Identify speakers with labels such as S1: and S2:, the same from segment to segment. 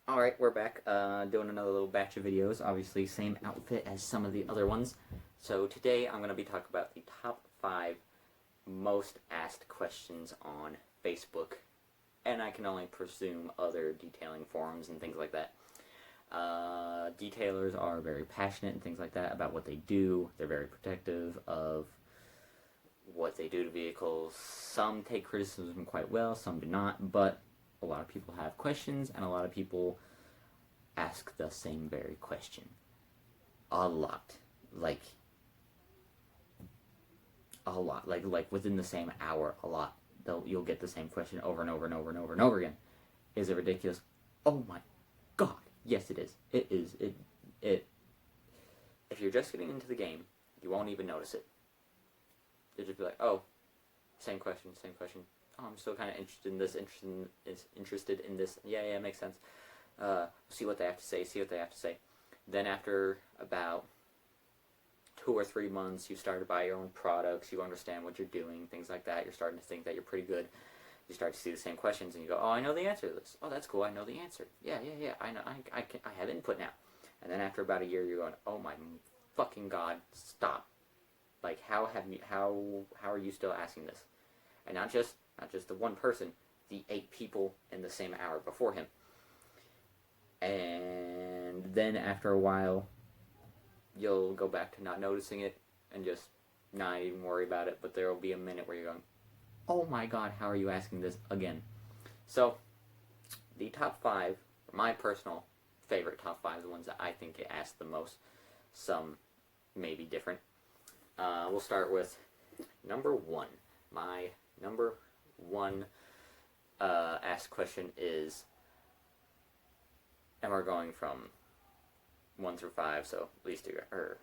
S1: Alright, we're back, doing another little batch of videos. Obviously, same outfit as some of the other ones. So today I'm going to be talking about the top 5 most asked questions on Facebook. And I can only presume other detailing forums and things like that. Detailers are very passionate and things like that about what they do. They're very protective of what they do to vehicles. Some take criticism quite well, some do not, but a lot of people have questions, and a lot of people ask the same very question. A lot. Like within the same hour, a lot. You'll get the same question over and over and over and over and over again. Is it ridiculous? Oh my god. Yes, it is. It is. If you're just getting into the game, you won't even notice it. You'll just be like, oh, same question. Oh, I'm still kind of interested in this, interested in this. Yeah, makes sense. See what they have to say. Then after about 2 or 3 months, you start to buy your own products, you understand what you're doing, things like that. You're starting to think that you're pretty good. You start to see the same questions, and you go, oh, I know the answer to this. Oh, that's cool, I know the answer. Yeah, I know, I have input now. And then after about a year, you're going, oh my fucking god, stop. Like, how are you still asking this? And not just the one person, the 8 people in the same hour before him. And then after a while, you'll go back to not noticing it and just not even worry about it. But there will be a minute where you're going, oh my god, how are you asking this again? So, the top 5, my personal favorite top 5, the ones that I think get asked the most. Some may be different. We'll start with number 1. My number 1 asked question is, and we're going from 1 through 5, so least to, or,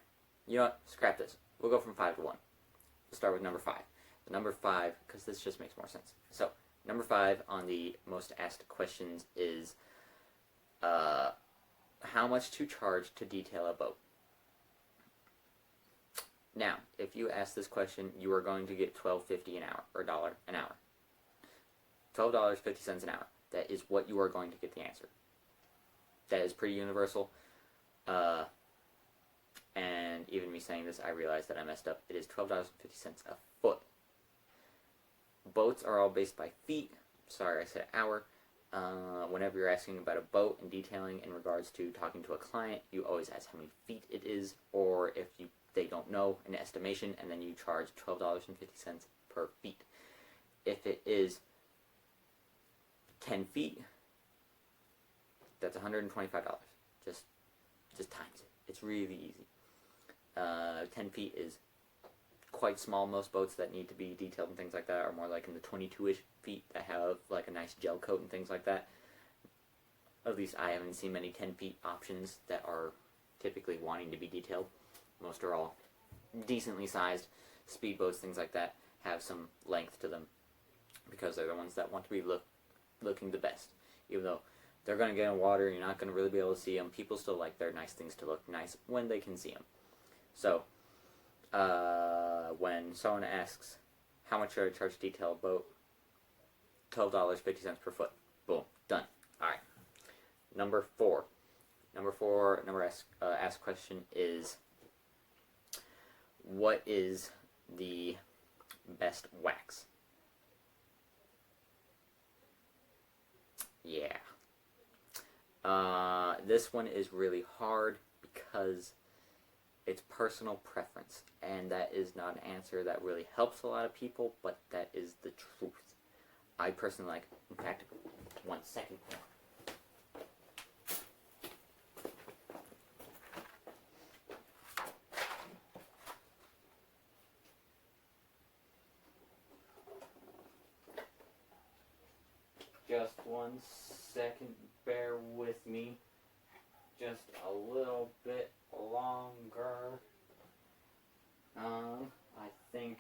S1: you know what, scrap this. We'll go from 5 to 1. We'll start with number 5. The number 5, because this just makes more sense. So, number 5 on the most asked questions is, how much to charge to detail a boat? Now, if you ask this question, you are going to get $12.50 an hour, or $1 an hour. $12.50 an hour. That is what you are going to get the answer. That is pretty universal. And even me saying this, I realized that I messed up. It is $12.50 a foot. Boats are all based by feet. Sorry, I said hour. Whenever you're asking about a boat and detailing in regards to talking to a client, you always ask how many feet it is, or if they don't know, an estimation, and then you charge $12.50 per feet. If it is 10 feet, that's $125. Just times it. It's really easy. 10 feet is quite small. Most boats that need to be detailed and things like that are more like in the 22-ish feet that have like a nice gel coat and things like that. At least I haven't seen many 10 feet options that are typically wanting to be detailed. Most are all decently sized. Speedboats, things like that, have some length to them because they're the ones that want to be looking the best. Even though they're going to get in water and you're not going to really be able to see them, people still like their nice things to look nice when they can see them. So, when someone asks, how much should I charge to detail a boat? $12.50 per foot. Boom. Done. Alright. Number 4. Number asked question is, what is the best wax? Yeah. This one is really hard because it's personal preference, and that is not an answer that really helps a lot of people, but that is the truth. I personally like, in fact, 1 second. Just 1 second, bear with me. Just a little bit longer. I think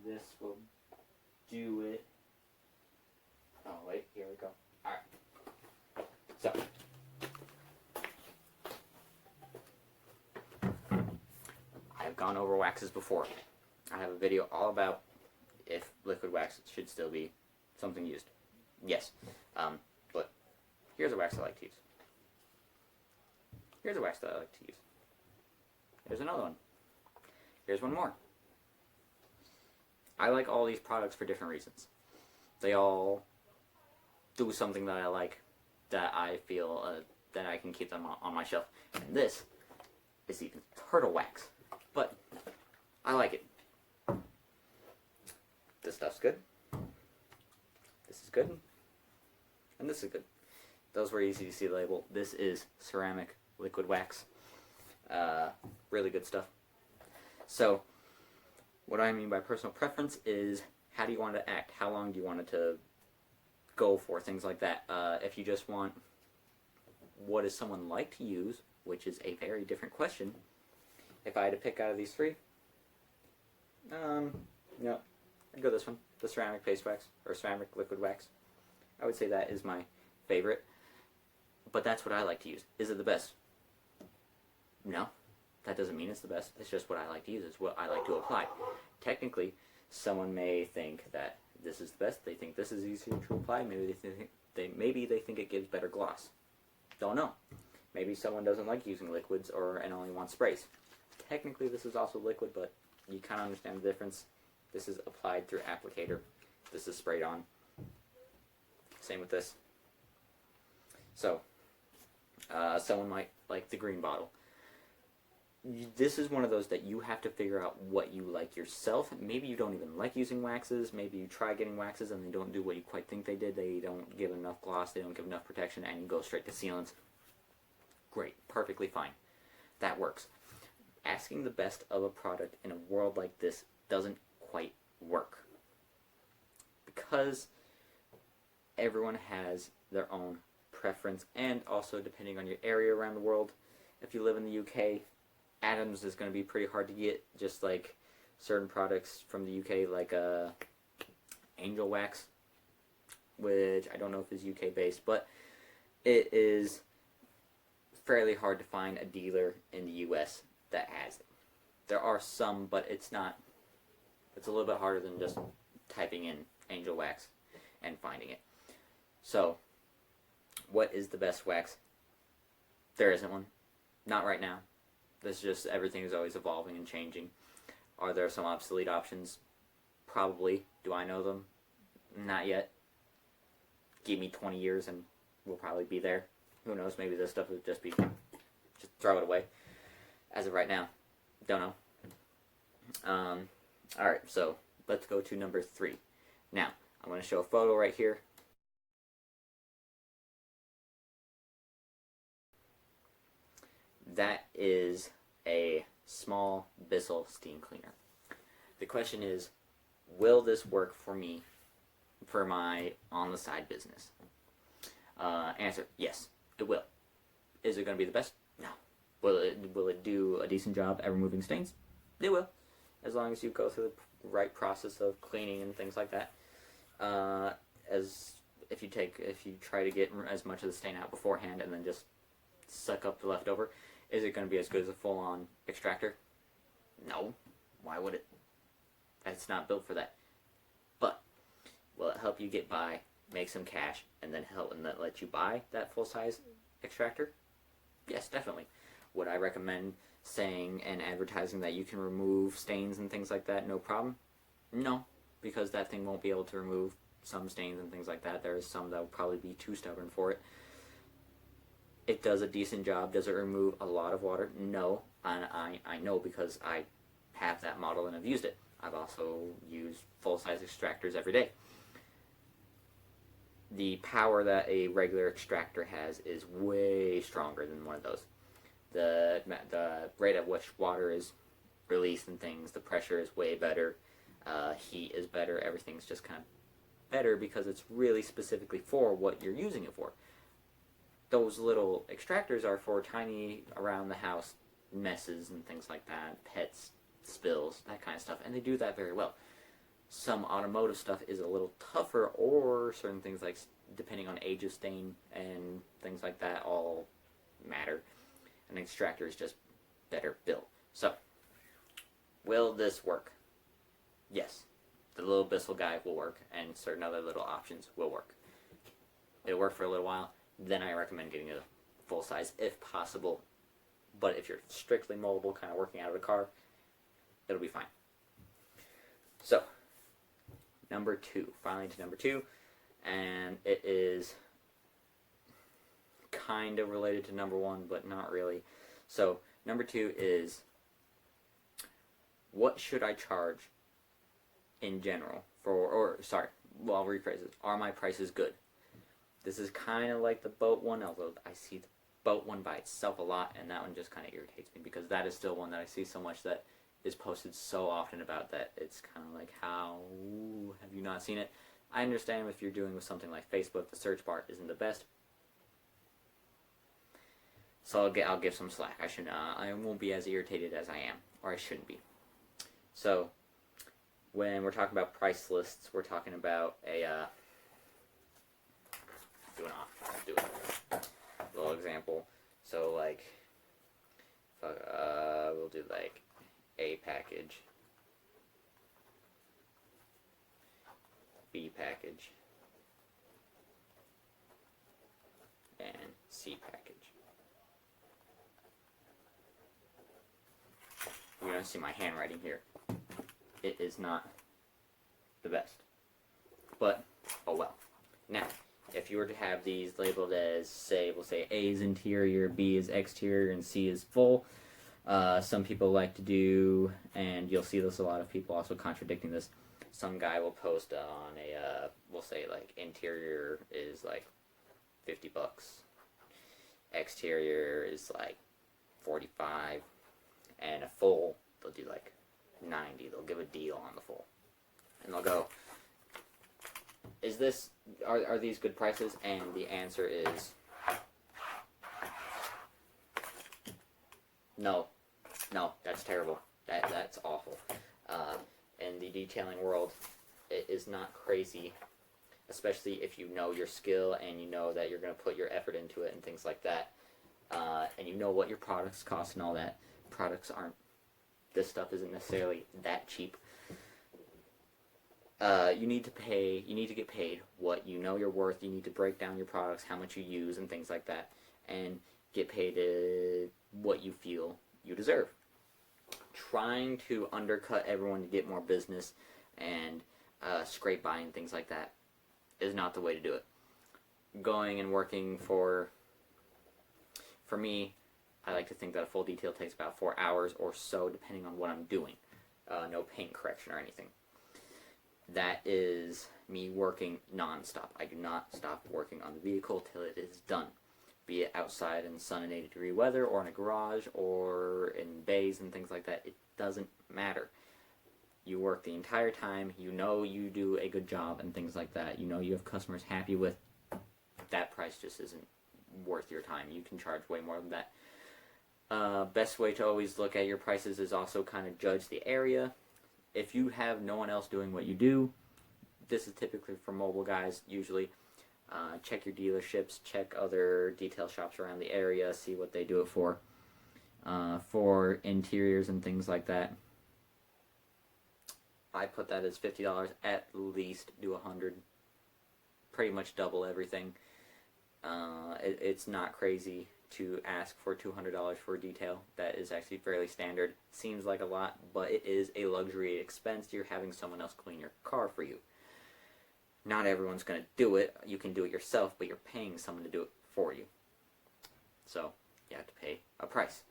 S1: this will do it. Oh wait, here we go. Alright. So, I've gone over waxes before. I have a video all about if liquid wax should still be something used. Yes, but Here's a wax I like to use. Here's a wax that I like to use. Here's another one. Here's one more. I like all these products for different reasons. They all do something that I like, that I feel that I can keep them on my shelf. And this is even turtle wax. But I like it. This stuff's good. This is good. And this is good. Those were easy to see the label. This is ceramic liquid wax. Really good stuff. So, what I mean by personal preference is, how do you want to act? How long do you want it to go for? Things like that. If you just want, what does someone like to use, which is a very different question. If I had to pick out of these three, no, I'd go this one, the ceramic paste wax, or ceramic liquid wax. I would say that is my favorite. But that's what I like to use. Is it the best? No. That doesn't mean it's the best. It's just what I like to use. It's what I like to apply. Technically, someone may think that this is the best. They think this is easier to apply. Maybe they think it gives better gloss. Don't know. Maybe someone doesn't like using liquids and only wants sprays. Technically, this is also liquid, but you kind of understand the difference. This is applied through applicator. This is sprayed on. Same with this. So, someone might like the green bottle. This is one of those that you have to figure out what you like yourself. Maybe you don't even like using waxes. Maybe you try getting waxes and they don't do what you quite think they did. They don't give enough gloss. They don't give enough protection, and you go straight to sealants. Great. Perfectly fine. That works. Asking the best of a product in a world like this doesn't quite work. Because everyone has their own preference, and also depending on your area around the world. If you live in the UK, Adams is going to be pretty hard to get, just like certain products from the UK, like Angel Wax, which I don't know if is UK based, but it is fairly hard to find a dealer in the US that has it. There are some, but it's a little bit harder than just typing in Angel Wax and finding it. So, what is the best wax? There isn't one. Not right now. This is just, everything is always evolving and changing. Are there some obsolete options? Probably. Do I know them? Not yet. Give me 20 years and we'll probably be there. Who knows? Maybe this stuff would just throw it away. As of right now, don't know. Alright, so let's go to number 3. Now, I'm going to show a photo right here. That is a small Bissell steam cleaner. The question is, will this work for me for my on-the-side business? Answer, yes, it will. Is it going to be the best? No. Will it do a decent job at removing stains? It will, as long as you go through the right process of cleaning and things like that. If you try to get as much of the stain out beforehand and then just suck up the leftover, is it going to be as good as a full-on extractor? No. Why would it? It's not built for that. But will it help you get by, make some cash, and then let you buy that full-size extractor? Yes, definitely. Would I recommend saying and advertising that you can remove stains and things like that, no problem? No, because that thing won't be able to remove some stains and things like that. There is some that will probably be too stubborn for it. It does a decent job. Does it remove a lot of water? No. And I know because I have that model and I've used it. I've also used full-size extractors every day. The power that a regular extractor has is way stronger than one of those. The rate at which water is released and things, the pressure is way better, heat is better, everything's just kind of better because it's really specifically for what you're using it for. Those little extractors are for tiny around the house messes and things like that, pets, spills, that kind of stuff, and they do that very well. Some automotive stuff is a little tougher, or certain things like, depending on age of stain and things like that, all matter. An extractor is just better built. So, will this work? Yes. The little Bissell guy will work, and certain other little options will work. It'll work for a little while. then I recommend getting a full size if possible. But if you're strictly mobile, kind of working out of the car, it'll be fine. So, number 2. Finally to number 2. And it is kind of related to number 1, but not really. So, number 2 is, what should I charge in general I'll rephrase it. Are my prices good? This is kind of like the boat one, although I see the boat one by itself a lot, and that one just kind of irritates me, because that is still one that I see so much that is posted so often about that it's kind of like, how have you not seen it? I understand if you're doing with something like Facebook, the search bar isn't the best, so I'll give some slack. I won't be as irritated as I am, or I shouldn't be. So, when we're talking about price lists, we're talking about a do a little example. So, like, we'll do like A package, B package, and C package. You're going to see my handwriting here. It is not the best. But, oh well. Now, if you were to have these labeled as, we'll say A is interior, B is exterior, and C is full, some people like to do, and you'll see this a lot of people also contradicting this, some guy will post on we'll say like interior is like $50, exterior is like 45, and a full, they'll do like 90. They'll give a deal on the full. And they'll go, are these good prices? And the answer is no, that's terrible. That's awful. In the detailing world, it is not crazy, especially if you know your skill and you know that you're going to put your effort into it and things like that, and you know what your products cost and all that. This stuff isn't necessarily that cheap. You need to get paid what you know you're worth. You need to break down your products, how much you use, and things like that, and get paid what you feel you deserve. Trying to undercut everyone to get more business and scrape by and things like that is not the way to do it. Going and working for me, I like to think that a full detail takes about 4 hours or so, depending on what I'm doing. No paint correction or anything. That is me working non-stop. I do not stop working on the vehicle till it is done. Be it outside in sun and 80-degree weather, or in a garage, or in bays and things like that. It doesn't matter. You work the entire time. You know you do a good job and things like that. You know you have customers happy with. That price just isn't worth your time. You can charge way more than that. Best way to always look at your prices is also kind of judge the area. If you have no one else doing what you do, this is typically for mobile guys usually. Check your dealerships, check other detail shops around the area, see what they do it for. For interiors and things like that, I put that as $50 at least. Do $100, pretty much double everything. It's not crazy to ask for $200 for a detail. That is actually fairly standard. Seems like a lot, but it is a luxury expense. You're having someone else clean your car for you. Not everyone's going to do it. You can do it yourself, but you're paying someone to do it for you. So you have to pay a price.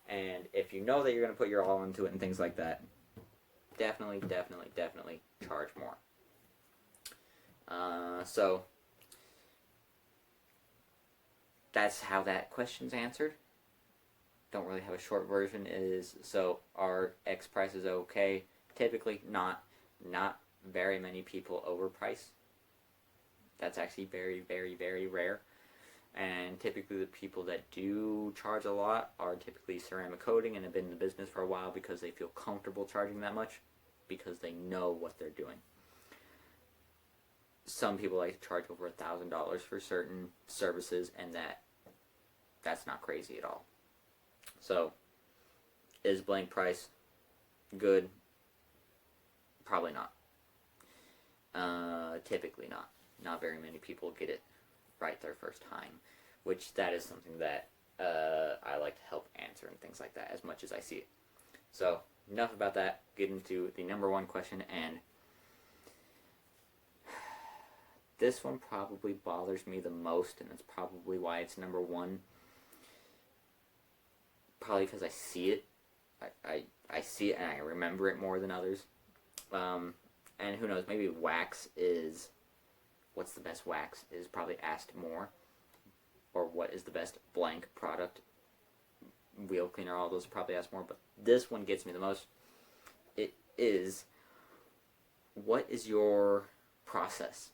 S1: And if you know that you're going to put your all into it and things like that, definitely charge more. So that's how that question's answered. Don't really have a short version. So are X prices okay? Typically not very many people overprice. That's actually very, very, very rare. And typically the people that do charge a lot are typically ceramic coating and have been in the business for a while because they feel comfortable charging that much because they know what they're doing. Some people like to charge over $1,000 for certain services, and that's not crazy at all. So, is blank price good? Probably not. Typically not. Not very many people get it right their first time, which that is something that I like to help answer and things like that as much as I see it. So enough about that. Get into the number one question, and this one probably bothers me the most, and that's probably why it's number one. Probably because I see it. I see it and I remember it more than others. And who knows, maybe wax is, what's the best wax is probably asked more. Or what is the best blank product, wheel cleaner, all those probably asked more. But this one gets me the most. It is, what is your process?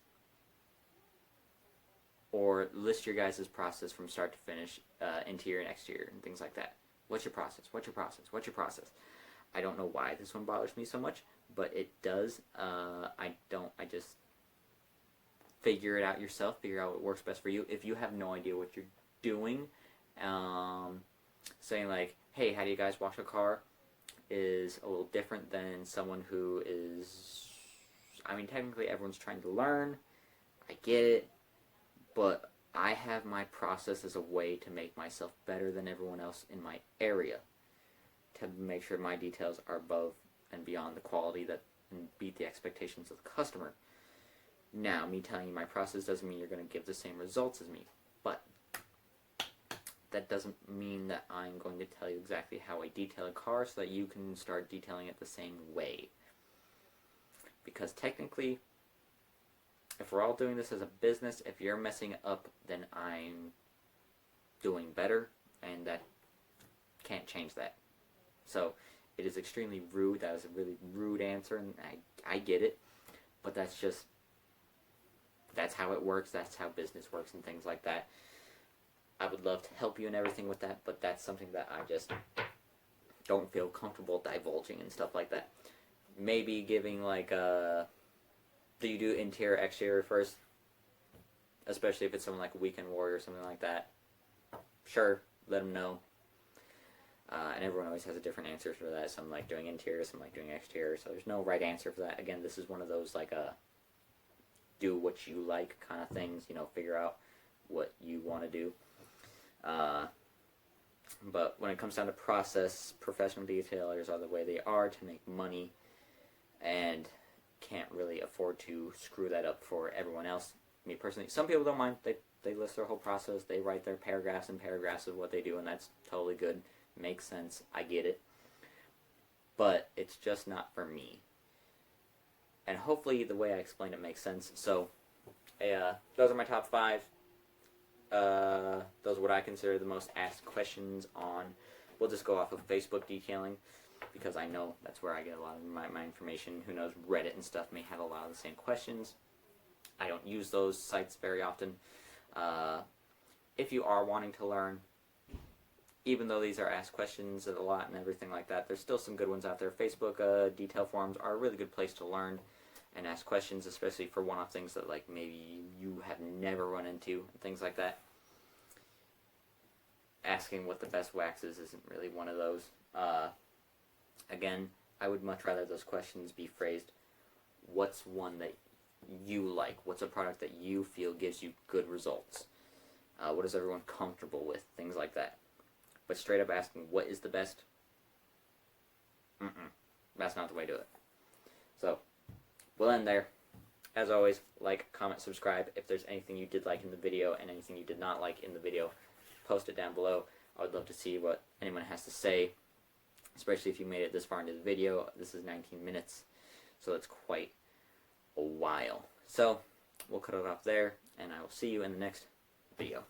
S1: Or list your guys' process from start to finish, interior and exterior and things like that. What's your process? What's your process? What's your process? I don't know why this one bothers me so much, but it does. I just figure it out yourself. Figure out what works best for you. If you have no idea what you're doing, saying like, hey, how do you guys wash a car, is a little different than someone who is, I mean, technically everyone's trying to learn. I get it. But I have my process as a way to make myself better than everyone else in my area, to make sure my details are above and beyond the quality that and beat the expectations of the customer. Now, me telling you my process doesn't mean you're going to give the same results as me, but that doesn't mean that I'm going to tell you exactly how I detail a car so that you can start detailing it the same way. Because technically, if we're all doing this as a business, if you're messing up, then I'm doing better, and that can't change that. So it is extremely rude. That is a really rude answer, and I get it, but that's how it works. That's how business works and things like that. I would love to help you and everything with that, but that's something that I just don't feel comfortable divulging and stuff like that. Maybe giving like do you do interior, exterior first? Especially if it's someone like a Weekend Warrior or something like that. Sure, let them know. And everyone always has a different answer for that. Some like doing interior, some like doing exterior. So there's no right answer for that. Again, this is one of those like do what you like kind of things. You know, figure out what you want to do. But when it comes down to process, professional detailers are the way they are to make money, and can't really afford to screw that up for everyone else. Me personally, some people don't mind. They list their whole process. They write their paragraphs and paragraphs of what they do, and that's totally good. Makes sense. I get it. But it's just not for me. And hopefully the way I explain it makes sense. So, those are my top 5. Those are what I consider the most asked questions on. We'll just go off of Facebook detailing, because I know that's where I get a lot of my information. Who knows, Reddit and stuff may have a lot of the same questions. I don't use those sites very often. If you are wanting to learn, even though these are asked questions a lot and everything like that, there's still some good ones out there. Facebook detail forums are a really good place to learn and ask questions, especially for one-off things that like maybe you have never run into, and things like that. Asking what the best wax is isn't really one of those. Again, I would much rather those questions be phrased, what's one that you like? What's a product that you feel gives you good results? What is everyone comfortable with? Things like that. But straight up asking, what is the best? That's not the way to do it. So, we'll end there. As always, like, comment, subscribe. If there's anything you did like in the video and anything you did not like in the video, post it down below. I would love to see what anyone has to say, especially if you made it this far into the video. This is 19 minutes, so that's quite a while. So, we'll cut it off there, and I will see you in the next video.